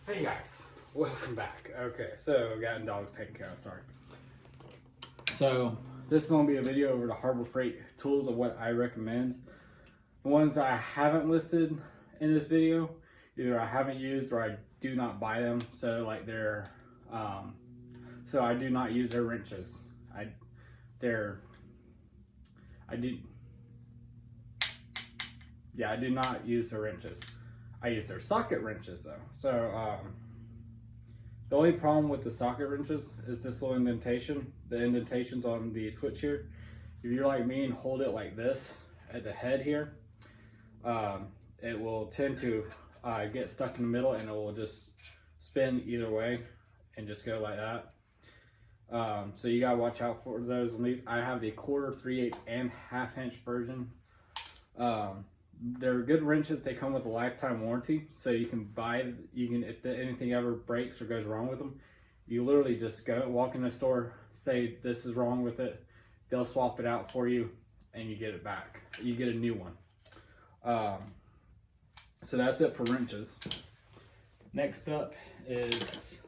Hey guys, welcome back. Okay, so I got dogs taken care of, sorry. So this is going to be a video over the Harbor Freight tools of what I recommend. The ones that I haven't listed in this video, either I haven't used or I do not buy them. So like so I do not use their wrenches. I do not use their wrenches. I use their socket wrenches though. So the only problem with the socket wrenches is this little indentation. The indentations on the switch here. If you're like me and hold it like this at the head here, it will tend to get stuck in the middle and it will just spin either way and just go like that. So you gotta watch out for those on these. I have the 1/4, 3/8, and 1/2 inch version. They're good wrenches. They come with a lifetime warranty, so you can if anything ever breaks or goes wrong with them, you literally just walk in the store, say this is wrong with it, they'll swap it out for you, and you get it back. You get a new one. So that's it for wrenches. Next up is,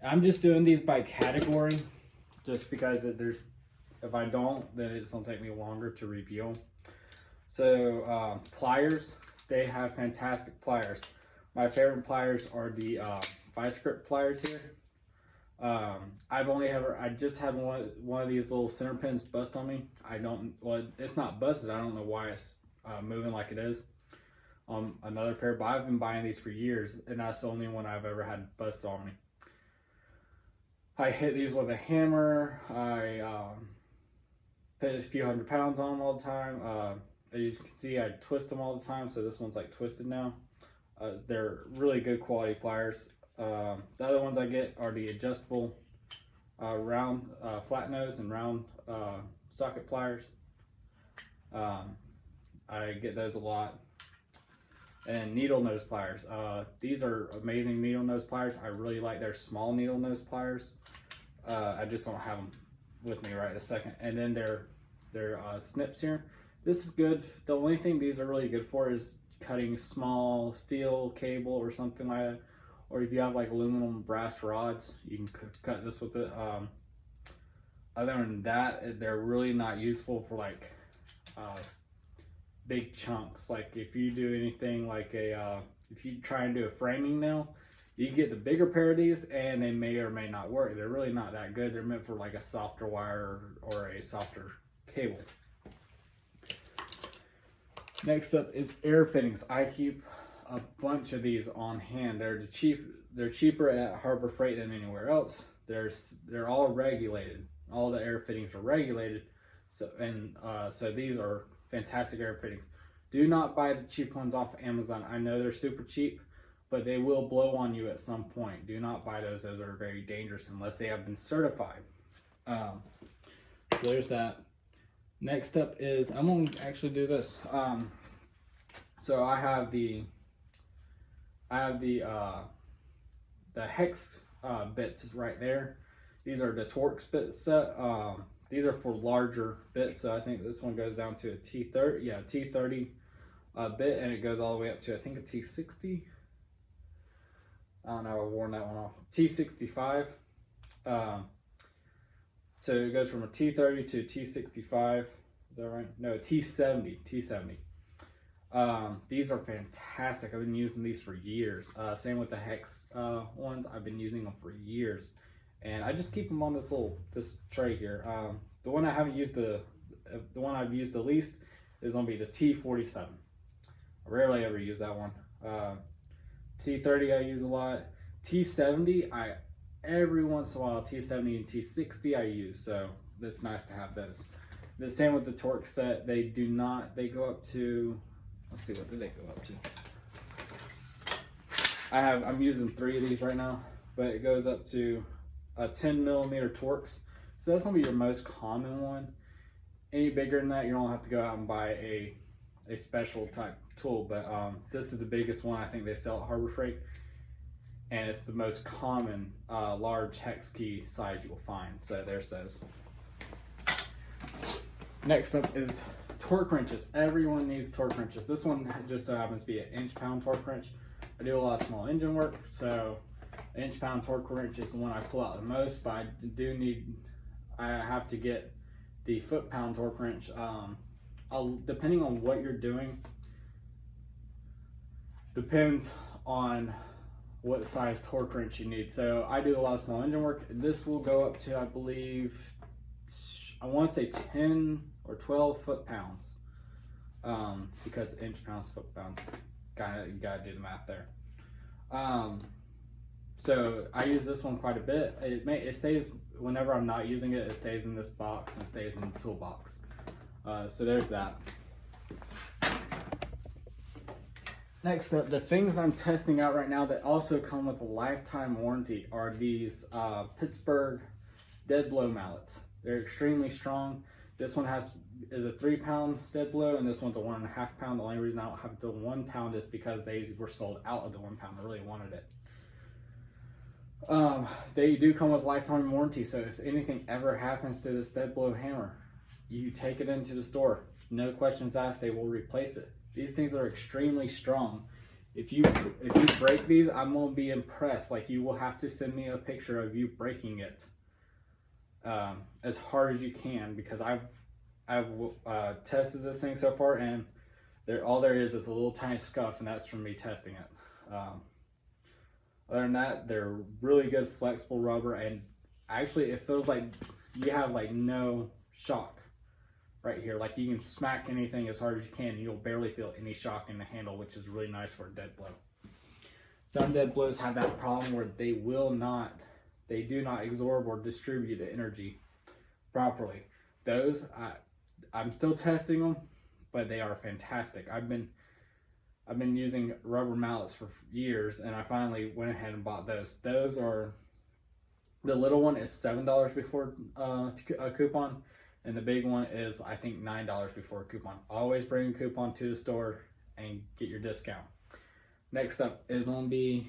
I'm just doing these by category, just because if I don't, then it's gonna take me longer to review them. So pliers, they have fantastic pliers. My favorite pliers are the Vice Grip pliers here. I just had one of these little center pins bust on me. It's not busted. I don't know why it's moving like it is on another pair, but I've been buying these for years, and that's the only one I've ever had bust on me. I hit these with a hammer. I put a few hundred pounds on them all the time. As you can see, I twist them all the time, so this one's like twisted now. They're really good quality pliers. The other ones I get are the adjustable round flat nose and round socket pliers. I get those a lot. And needle nose pliers. These are amazing needle nose pliers. I really like their small needle nose pliers. I just don't have them with me right this second. And then their snips here. This is good. The only thing these are really good for is cutting small steel cable or something like that. Or if you have like aluminum brass rods, you can cut this with it. Other than that, they're really not useful for like big chunks. Like if you do anything like if you try and do a framing nail, you get the bigger pair of these and they may or may not work. They're really not that good. They're meant for like a softer wire or a softer cable. Next up is air fittings. I keep a bunch of these on hand. They're cheaper at Harbor Freight than anywhere else. They're all regulated. All the air fittings are regulated. So these are fantastic air fittings. Do not buy the cheap ones off Amazon. I know they're super cheap, but they will blow on you at some point. Do not buy those. Those are very dangerous unless they have been certified. There's that. Next up is, I'm going to actually do this. So I have the hex bits right there. These are the Torx bit set. These are for larger bits. So I think this one goes down to a T30. Yeah, T30 bit, and it goes all the way up to, I think, a T60. I don't know, I've worn that one off. T65. So it goes from a T30 to a T65. Is that right? No, T70. These are fantastic. I've been using these for years. Same with the hex ones. I've been using them for years, and I just keep them on this tray here. The one I haven't used the one I've used the least is gonna be the T47. I rarely ever use that one. T30 I use a lot. T70 every once in a while. T70 and T60 I use, so it's nice to have those. The same with the Torx set. They go up to, let's see, what do they go up to? I'm using 3 of these right now, but it goes up to a 10mm Torx. So that's gonna be your most common one. Any bigger than that, you don't have to go out and buy a special type tool, but this is the biggest one I think they sell at Harbor Freight, and it's the most common large hex key size you will find. So there's those. Next up is torque wrenches. Everyone needs torque wrenches. This one just so happens to be an inch-pound torque wrench. I do a lot of small engine work, so the inch-pound torque wrench is the one I pull out the most, but I have to get the foot-pound torque wrench. Depending on what you're doing, depends on what size torque wrench you need. So I do a lot of small engine work. This will go up to, I believe, I want to say 10 or 12 foot-pounds, because inch-pounds, foot-pounds, you gotta do the math there. So I use this one quite a bit. It stays, whenever I'm not using it, it stays in this box and stays in the toolbox. So there's that. Next up, the things I'm testing out right now that also come with a lifetime warranty are these Pittsburgh dead blow mallets. They're extremely strong. This one is a 3-pound dead blow, and this one's a 1.5 pound. The only reason I don't have the 1 pound is because they were sold out of the 1 pound. I really wanted it. They do come with lifetime warranty, so if anything ever happens to this dead blow hammer, you take it into the store, no questions asked, they will replace it. These things are extremely strong. If you break these, I'm gonna be impressed. Like, you will have to send me a picture of you breaking it as hard as you can, because I've tested this thing so far, and all there is a little tiny scuff, and that's from me testing it. Other than that, they're really good flexible rubber, and actually it feels like you have like no shock right here. Like, you can smack anything as hard as you can and you'll barely feel any shock in the handle, which is really nice for a dead blow. Some dead blows have that problem where they do not absorb or distribute the energy properly. Those, I'm still testing them, but they are fantastic. I've been using rubber mallets for years, and I finally went ahead and bought those. Those are, the little one is $7 before a coupon, and the big one is, I think, $9 before a coupon. Always bring a coupon to the store and get your discount. Next up is going to be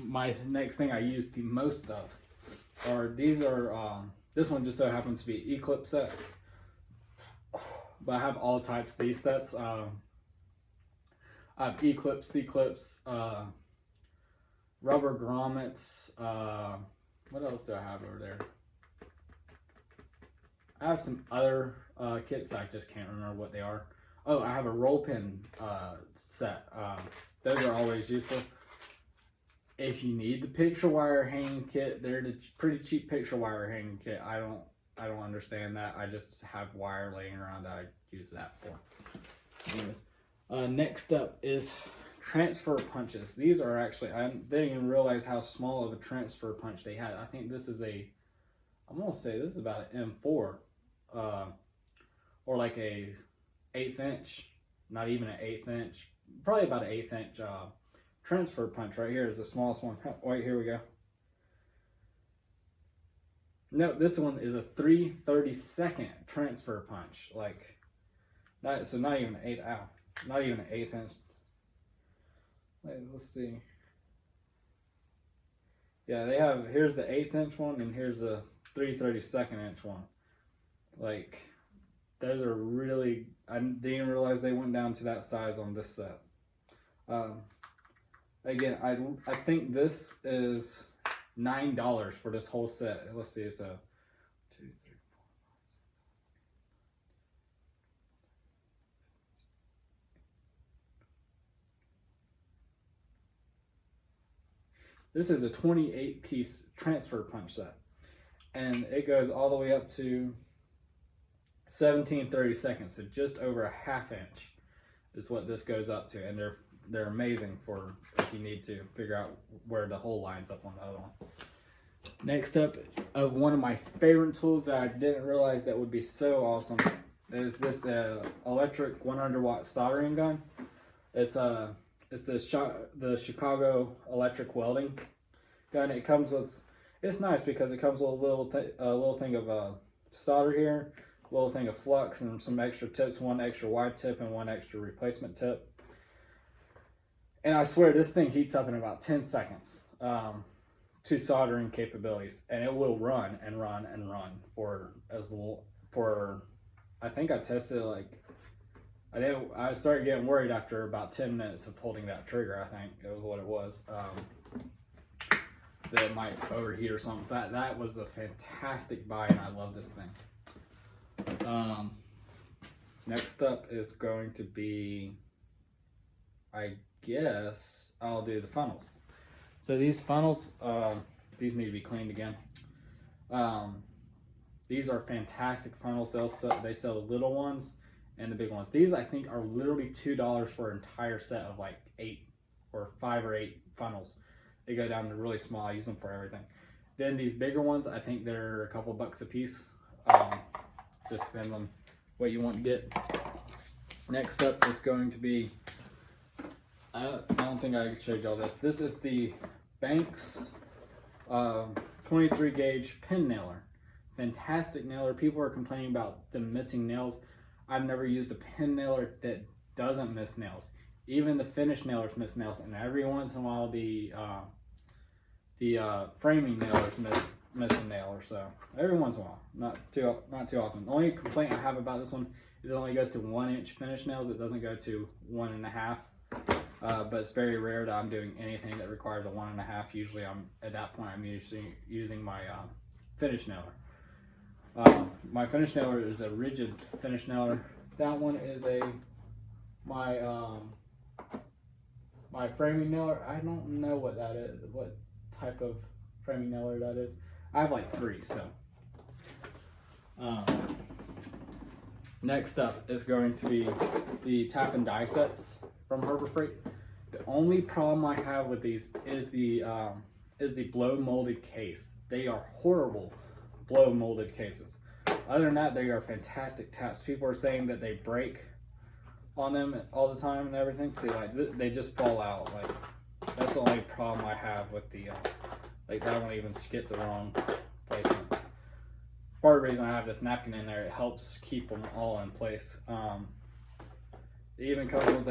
my next thing I use the most of. This one just so happens to be Eclipse set, but I have all types of these sets. I have E-clips, C-clips, rubber grommets. What else do I have over there? I have some other kits that I just can't remember what they are. Oh, I have a roll pin set. Those are always useful. If you need the picture wire hanging kit, they're the pretty cheap picture wire hanging kit. I don't understand that. I just have wire laying around that I use that for. Anyways. Next up is transfer punches. These are actually, I didn't even realize how small of a transfer punch they had. I think this is I'm gonna say this is about an M4, or like a 1/8 inch, not even an 1/8 inch, probably about an 1/8 inch transfer punch. Right here is the smallest one. Wait, here we go. No, this one is a 3/32 transfer punch. Like, not even an 1/8 inch. Let's see. Yeah, they have, here's the 1/8 inch one, and here's the 3/32 inch one. Like, those are really, I didn't even realize they went down to that size on this set. Again, I think this is $9 for this whole set. Let's see, it's a 2, 3, 4. This is a 28-piece transfer punch set, and it goes all the way up to 17/32, so just over a 1/2 inch is what this goes up to, and they're amazing for if you need to figure out where the hole lines up on the other one. Next up, of one of my favorite tools that I didn't realize that would be so awesome, is this electric 100-watt soldering gun. It's the Chicago electric welding gun. It comes with, it's nice because it comes with a little thing of solder here, a little thing of flux, and some extra tips, one extra wide tip and one extra replacement tip. And I swear this thing heats up in about 10 seconds to soldering capabilities, and it will run and run and run for I think I tested it like I started getting worried after about 10 minutes of holding that trigger. I think it was what it was. That it might overheat or something. That was a fantastic buy, and I love this thing. Next up is going to be, I guess I'll do the funnels. So these funnels, these need to be cleaned again. These are fantastic funnels. They sell the little ones and the big ones. These I think are literally $2 for an entire set of like 5 or 8 funnels. They go down to really small. I use them for everything. Then these bigger ones, I think they're a couple bucks a piece. Just depends on what you want to get. Next up is going to be, I don't think I showed y'all this. This is the Banks 23 gauge pin nailer. Fantastic nailer. People are complaining about them missing nails. I've never used a pin nailer that doesn't miss nails. Even the finished nailers miss nails, and every once in a while the framing nailers miss a nail or so. Every once in a while, not too often. The only complaint I have about this one is it only goes to 1-inch finished nails. It doesn't go to 1.5. But it's very rare that I'm doing anything that requires a 1.5. Usually, at that point I'm usually using my finish nailer. My finish nailer is a rigid finish nailer. That one is my framing nailer. I don't know what that is, what type of framing nailer that is. I have like 3, so. Next up is going to be the tap and die sets from Harbor Freight. The only problem I have with these is the blow molded case. They are horrible blow molded cases. Other than that, they are fantastic taps. People are saying that they break on them all the time and everything. See, like they just fall out. Like that's the only problem I have with the like that one even skipped the wrong placement. Part of the reason I have this napkin in there, it helps keep them all in place. It even comes with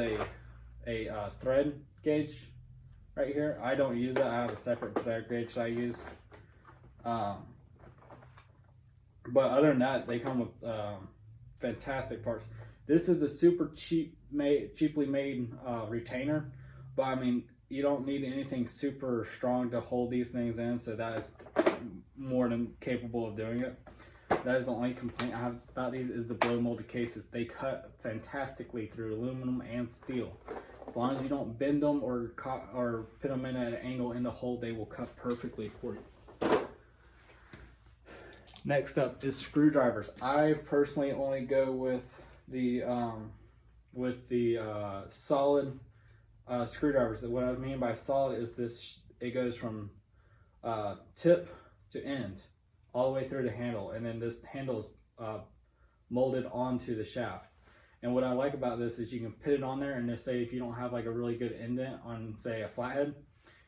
a thread gauge right here. I don't use it. I have a separate thread gauge that I use. But other than that, they come with fantastic parts. This is a super cheaply made retainer, but I mean, you don't need anything super strong to hold these things in, so that is more than capable of doing it. That is the only complaint I have about these is the blow molded cases. They cut fantastically through aluminum and steel. As long as you don't bend them or put them in at an angle in the hole, they will cut perfectly for you. Next up is screwdrivers. I personally only go with the solid screwdrivers. What I mean by solid is this: it goes from tip to end, all the way through the handle, and then this handle is molded onto the shaft. And what I like about this is you can put it on there, and just say if you don't have like a really good indent on, say, a flathead,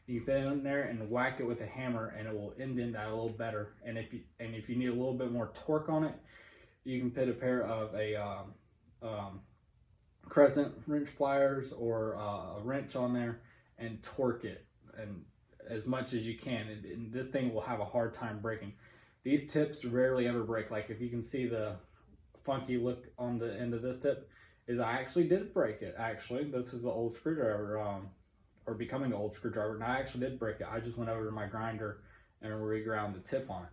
you can put it in there and whack it with a hammer, and it will indent that a little better. And if you need a little bit more torque on it, you can put a pair of crescent wrench pliers or a wrench on there and torque it and as much as you can. And this thing will have a hard time breaking. These tips rarely ever break. Like if you can see the funky look on the end of this tip, is I actually did break it. Actually, this is the old screwdriver, or becoming an old screwdriver, and I actually did break it. I just went over to my grinder and reground the tip on it.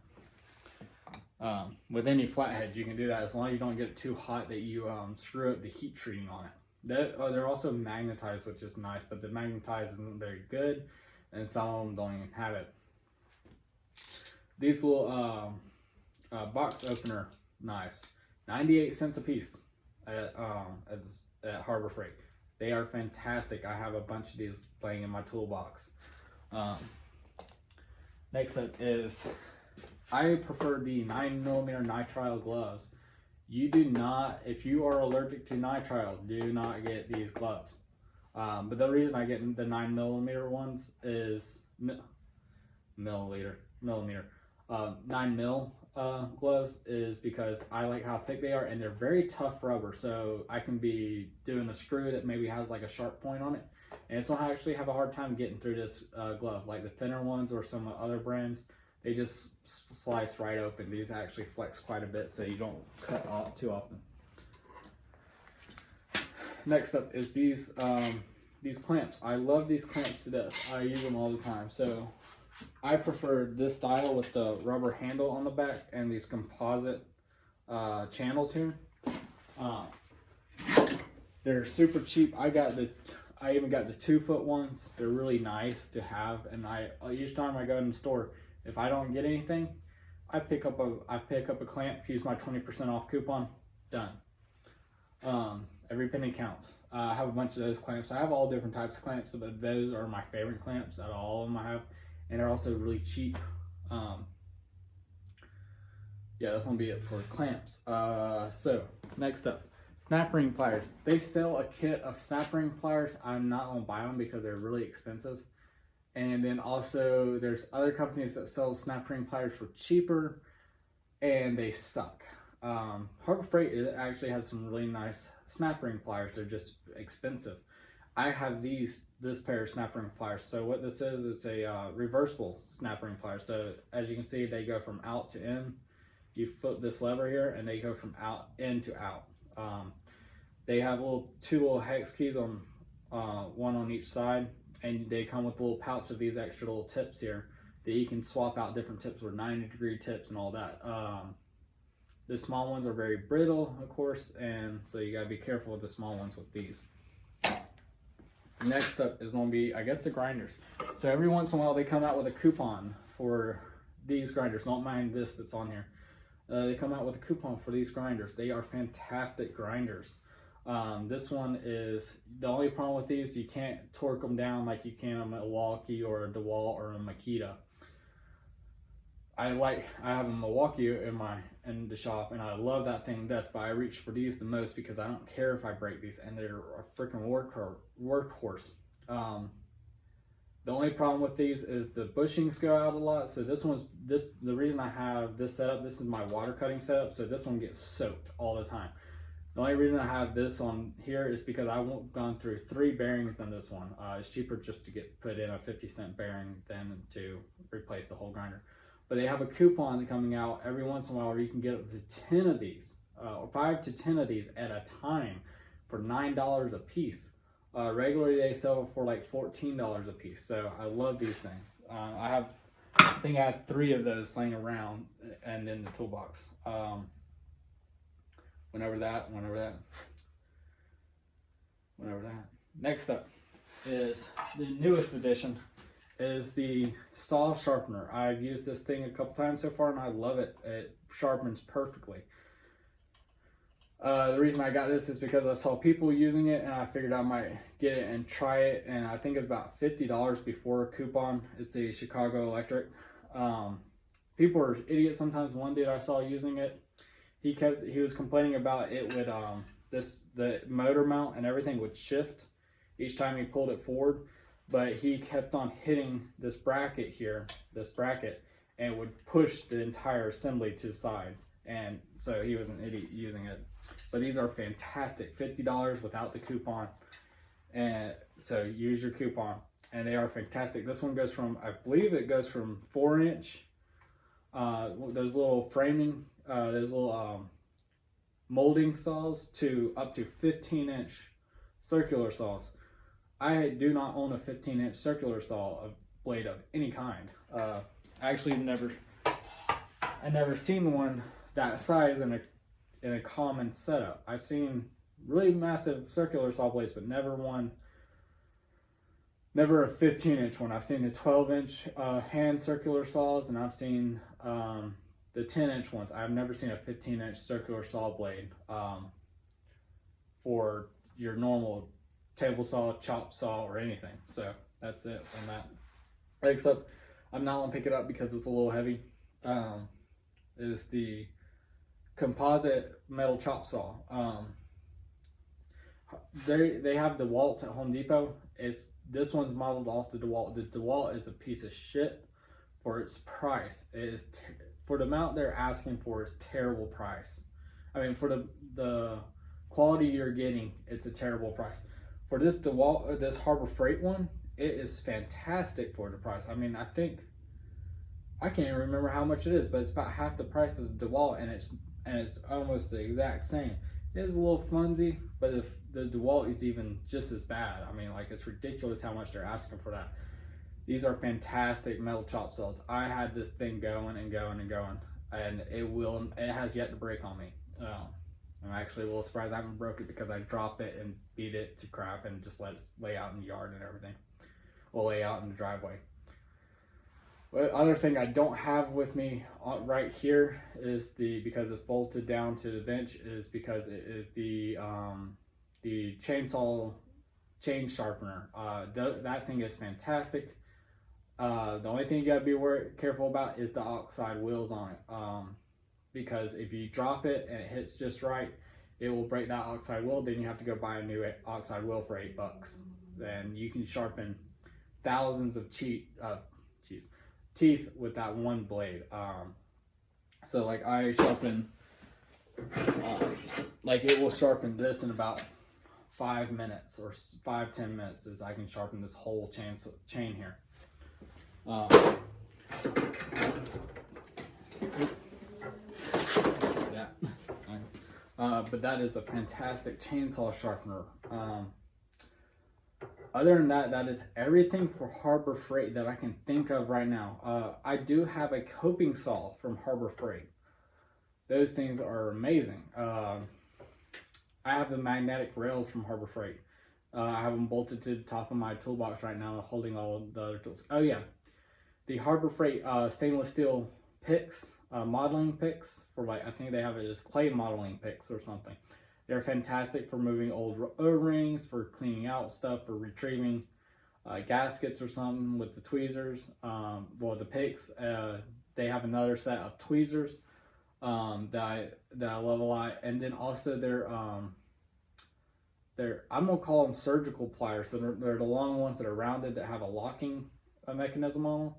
With any flathead, you can do that as long as you don't get it too hot that you screw up the heat treating on it. They're also magnetized, which is nice, but the magnetized isn't very good, and some of them don't even have it. These little box opener knives, 98 cents a piece at Harbor Freight. They are fantastic. I have a bunch of these laying in my toolbox. Next up is, I prefer the 9mm nitrile gloves. You do not, if you are allergic to nitrile, do not get these gloves. But the reason I get the 9mm ones is 9 mil gloves is because I like how thick they are, and they're very tough rubber. So I can be doing a screw that maybe has like a sharp point on it, and it's not actually have a hard time getting through this glove. Like the thinner ones or some other brands, they just slice right open. These actually flex quite a bit, so you don't cut off too often. next up is these clamps. I love these clamps to death. I use them all the time. So I prefer this style with the rubber handle on the back and these composite channels here. They're super cheap. I even got the 2-foot ones. They're really nice to have, and each time I go in the store, if I don't get anything, I pick up a clamp, use my 20% off coupon, done. Every penny counts. I have a bunch of those clamps. I have all different types of clamps, but those are my favorite clamps out of all of them I have, and they're also really cheap. Yeah, that's gonna be it for clamps. So next up, snap ring pliers. They sell a kit of snap ring pliers. I'm not gonna buy them because they're really expensive. And then also there's other companies that sell snap ring pliers for cheaper, and they suck. Harbor Freight actually has some really nice snap ring pliers. They're just expensive. I have this pair of snap ring pliers. So what this is, it's a reversible snap ring plier. So as you can see, they go from out to in. You flip this lever here, and they go from in to out. They have two little hex keys on one on each side, and they come with a little pouch of these extra little tips here that you can swap out different tips with 90-degree tips and all that. The small ones are very brittle, of course, and so you gotta be careful with the small ones with these. Next up is gonna be, I guess, the grinders. So every once in a while they come out with a coupon for these grinders. Don't mind this that's on here. They come out with a coupon for these grinders. They are fantastic grinders. This one is, the only problem with these, you can't torque them down like you can a Milwaukee or a DeWalt or a Makita. I have a Milwaukee in the shop, and I love that thing to death, but I reach for these the most because I don't care if I break these, and they're a freaking workhorse. The only problem with these is the bushings go out a lot. So the reason I have this setup, this is my water cutting setup, so this one gets soaked all the time. The only reason I have this on here is because I've gone through 3 bearings on this one. It's cheaper just to put in a 50-cent bearing than to replace the whole grinder. But they have a coupon coming out every once in a while where you can get up to 10 of these, 5 to 10 of these at a time for $9 a piece. Regularly they sell for like $14 a piece. So I love these things. I think I have 3 of those laying around and in the toolbox. Whenever that. Next up is the newest addition, is the saw sharpener. I've used this thing a couple times so far, and I love it. It sharpens perfectly. The reason I got this is because I saw people using it, and I figured I might get it and try it, and I think it's about $50 before a coupon. It's a Chicago Electric. People are idiots sometimes. One dude I saw using it, he was complaining about it would the motor mount and everything would shift each time he pulled it forward, but he kept on hitting this bracket here, and would push the entire assembly to the side, and so he was an idiot using it. But these are fantastic, $50 without the coupon, and so use your coupon, and they are fantastic. This one goes from, I believe it goes from 4-inch, those little framing, those little molding saws, to up to 15-inch circular saws. I do not own a 15-inch circular saw blade of any kind. I actually never seen one that size in a common setup. I've seen really massive circular saw blades, but never a 15-inch one. I've seen the 12-inch hand circular saws, and I've seen the 10-inch ones. I've never seen a 15-inch circular saw blade for your normal table saw, chop saw, or anything. So that's it on that. Except I'm not gonna pick it up because it's a little heavy. Is the composite metal chop saw. They have DeWalt's at Home Depot. This one's modeled off the DeWalt. The DeWalt is a piece of shit for its price. It is for the amount they're asking for is terrible price. I mean, for the quality you're getting, it's a terrible price. For this DeWalt, this Harbor Freight one, it is fantastic for the price. I mean, I can't even remember how much it is, but it's about half the price of the DeWalt, and it's almost the exact same. It is a little flimsy, but the DeWalt is even just as bad. I mean, like, it's ridiculous how much they're asking for that. These are fantastic metal chop saws. I had this thing going and going and going, and it has yet to break on me. I'm actually a little surprised I haven't broke it, because I drop it and beat it to crap and just let it lay out in the yard and everything. We'll lay out in the driveway. The other thing I don't have with me right here is because it's bolted down to the bench, is because it is the chainsaw chain sharpener. That thing is fantastic. The only thing you gotta be careful about is the oxide wheels on it. Because if you drop it and it hits just right, it will break that oxide wheel. Then you have to go buy a new oxide wheel for $8. Then you can sharpen thousands of teeth with that one blade. So like I sharpen, like it will sharpen this in about 5 minutes or 5-10 minutes, as I can sharpen this whole chain here. But that is a fantastic chainsaw sharpener. Other than that, that is everything for Harbor Freight that I can think of right now. I do have a coping saw from Harbor Freight. Those things are amazing. I have the magnetic rails from Harbor Freight. I have them bolted to the top of my toolbox right now, holding all the other tools. Oh yeah, the Harbor Freight stainless steel picks, modeling picks, for like, I think they have it as clay modeling picks or something. They're fantastic for moving old O-rings, for cleaning out stuff, for retrieving gaskets or something with the tweezers. Well, the picks, they have another set of tweezers that I love a lot. And then also they're I'm gonna call them surgical pliers. So they're the long ones that are rounded, that have a locking mechanism on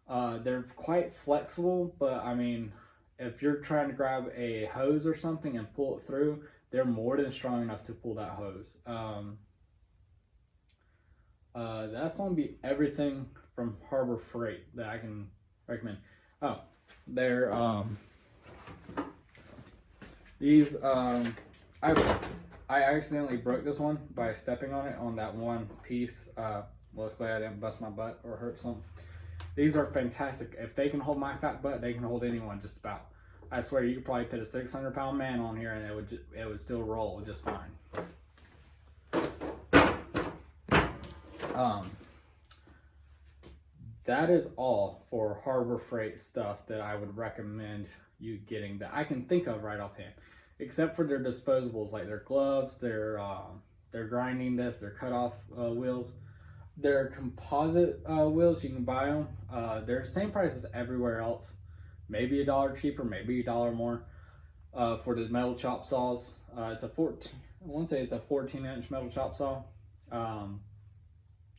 them. They're quite flexible, but I mean, if you're trying to grab a hose or something and pull it through, they're more than strong enough to pull that hose. That's gonna be everything from Harbor Freight that I can recommend. Oh, they're these I accidentally broke this one by stepping on it on that one piece. Luckily I didn't bust my butt or hurt something. These are fantastic. If they can hold my fat butt, they can hold anyone just about. I swear you could probably put a 600-pound man on here and it would still roll just fine. That is all for Harbor Freight stuff that I would recommend you getting, that I can think of right offhand, except for their disposables, like their gloves, their grinding discs, their cutoff wheels. Their composite wheels, you can buy them. They're the same price as everywhere else. Maybe $1 cheaper, maybe $1 more. For the metal chop saws, it's a 14-inch metal chop saw.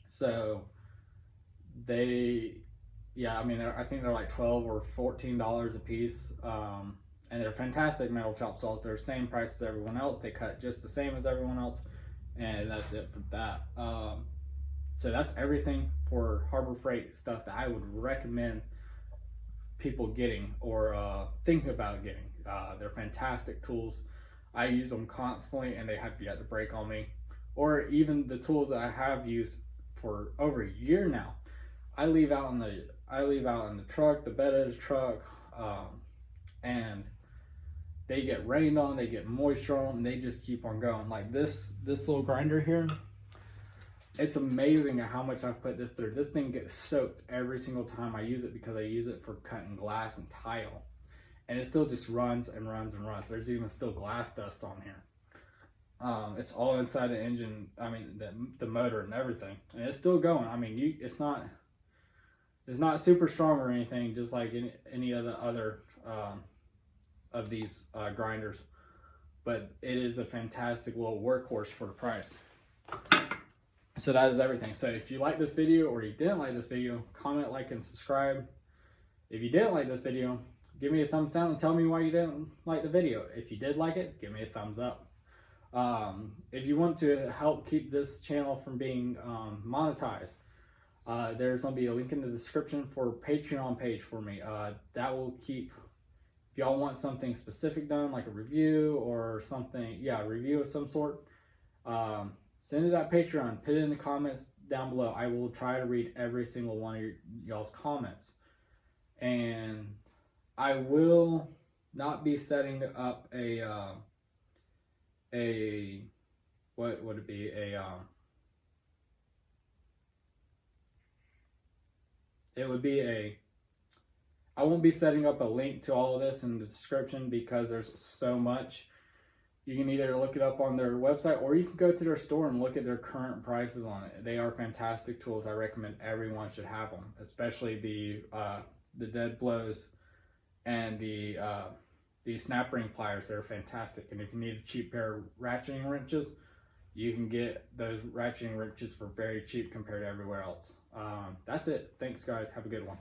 So they, yeah, I mean, I think they're like $12 or $14 a piece. And they're fantastic metal chop saws. They're the same price as everyone else. They cut just the same as everyone else, and that's it for that. So that's everything for Harbor Freight stuff that I would recommend people getting or thinking about getting. They're fantastic tools. I use them constantly and they have yet to break on me. Or even the tools that I have used for over a year now, I leave out in the truck, the bed of the truck, and they get rained on, they get moisture on them, and they just keep on going. Like this little grinder here, it's amazing at how much I've put this through. This thing gets soaked every single time I use it, because I use it for cutting glass and tile. And it still just runs and runs and runs. There's even still glass dust on here. It's all inside the engine, I mean the motor and everything. And it's still going. I mean, it's not super strong or anything, just like any of the other of these grinders. But it is a fantastic little workhorse for the price. So that is everything. So if you like this video or you didn't like this video, comment, like, and subscribe. If you didn't like this video, give me a thumbs down and tell me why you didn't like the video. If you did like it, give me a thumbs up. If you want to help keep this channel from being monetized, there's going to be a link in the description for a Patreon page for me. That will keep, if y'all want something specific done, like a review or something, yeah, a review of some sort, Send it that Patreon. Put it in the comments down below. I will try to read every single one of y'all's comments. And I will not be setting up what would it be? It would be I won't be setting up a link to all of this in the description because there's so much. You can either look it up on their website or you can go to their store and look at their current prices on it. They are fantastic tools. I recommend everyone should have them, especially the dead blows and the snap ring pliers. They're fantastic. And if you need a cheap pair of ratcheting wrenches, you can get those ratcheting wrenches for very cheap compared to everywhere else. That's it. Thanks, guys. Have a good one.